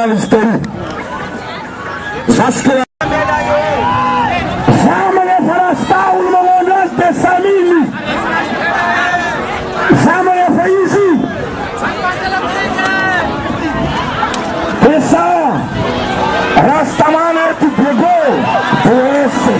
l'histoire. Zaskia. Zamane farasta ulmondas de Samili. Zamane faizi. Essa Rastamane tu pegou. Esse.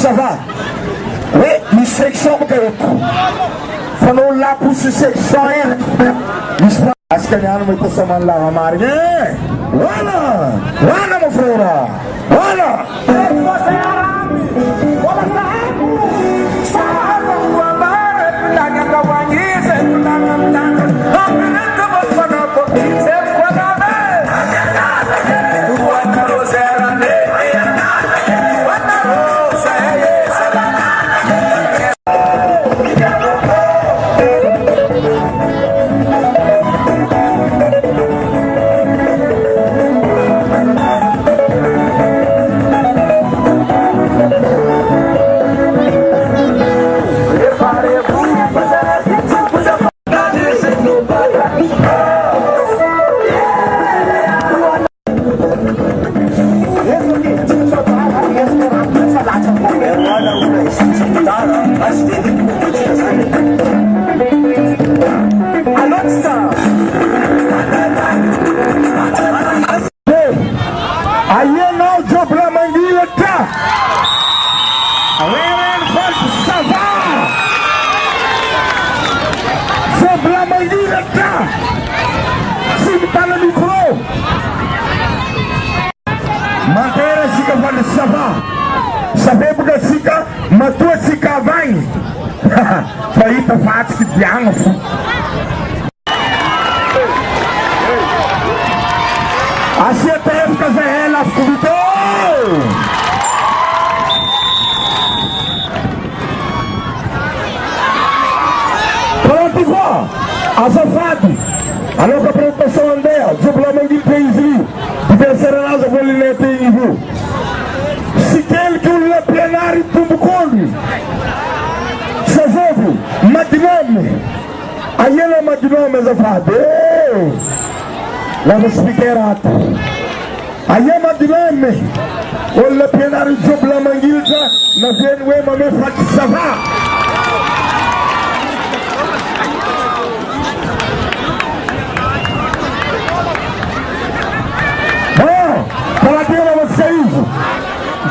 Ça va. Oui, les sections de Fano là pour ce section. Est-ce qu'il y a un peu de saman là, Marie? Voilà, voilà mon frère. Voilà. Faita fats que diango. Assim até fica ela fugiu. Pronto igual. Azafado. A nossa apresentação andea. Jubilamento de Peizri. De terceira nasa bolinete em Ivu. Se quer que o plenário tumbo conde. Sazovo, madinome. Ayela madinome zafade. Lava spikerata. Ayela madinome. Ola plenário jubla mangilza na venwe mame fati sava. Bom, para que ela vocês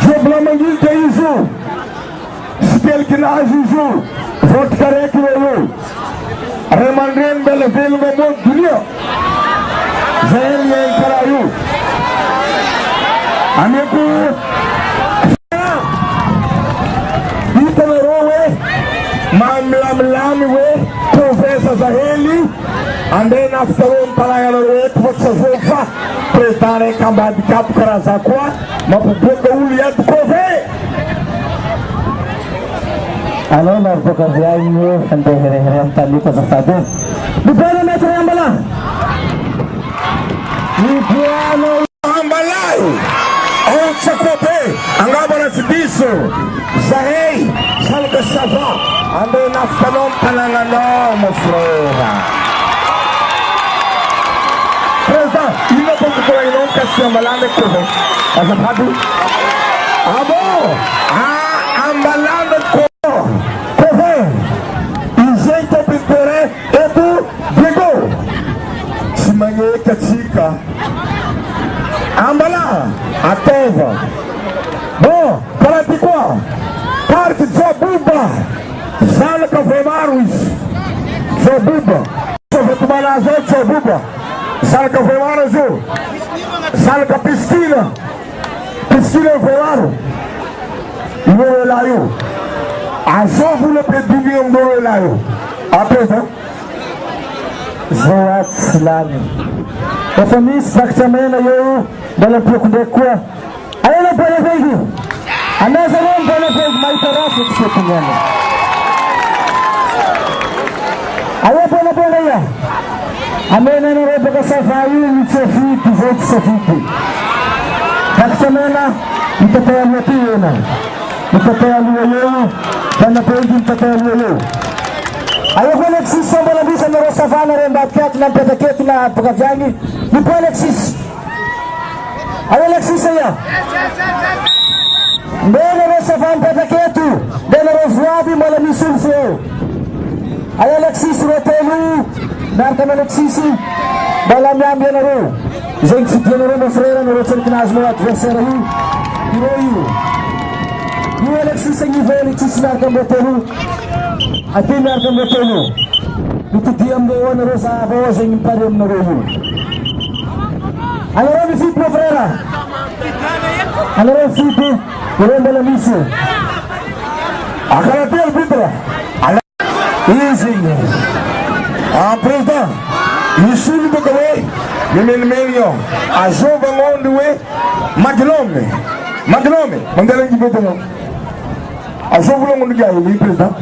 jubla mangilza isso. Spel que na juju. Vote correct with Remandren Beleville Memon Dunia. Zen Yen Karayu. Ameku Ethan Rowe, Mamlamlami, Professor Zaheli, and then after one Palagano, what's a sofa, President Kambad Cap Karazakwa, Mapuka Uliat Kove. Halo, narko kerjaannya sampai hari-hari tadi ke satu. Di mana metro yang belah? Di piano Ambalai. On sakope, angabana sibiso. Zahei, salga sava. Ande naftanom panangano mofrora. President, ino po ko inon kasi ambalane ko. Asa padu? Abo. Ambalane ko. Katika Ambala Atova. Bom, para ti qua parte Zobuba Sala Cafemarus Zobuba Zobuba Zobuba Sala Cafemarus Sala Piscina Piscina Velaro Iwo Layo Azobu le pedinho do Layo. Atenta zay aty lany efa misy vakitramena eo mbola mpioko ndraiky koa aina mbola vegy anaza reo mbola vegy mahita ratsy etiketignana aia mbola mbola ia amenanareo baka sava io mitsafidy zay tsy safidy vakitramena mitatay aloha ty ena mitatay aloha eo banabengy mitatay aloha eo aia koa Alexis mbola misy anareo savana reo mbadikaty na mipetaketo na bakaviagny mipo Alexis aia Alexis ia mbenareo savana mipetaketo mbenareo voavy mbola misy olso eo aia Alexis ro telo miaraka amy Alexis mbola miamby anareo zay ny fidianareo ma frère anareo tserikinazy mo adversaire io io Alexis agnivo Alexis miaraka ambe telo aty miaraka ambe telo mitidi amindreo anareo zava ao zay mipare aminareo io anareo mifidy mo frère anareo mifidy ireo mbola misy akaraty arbitre izy président misy olo baka hoe mimenimeny io azova gn'ondry hoe magnome mandela ngibetano azova longondry gahy président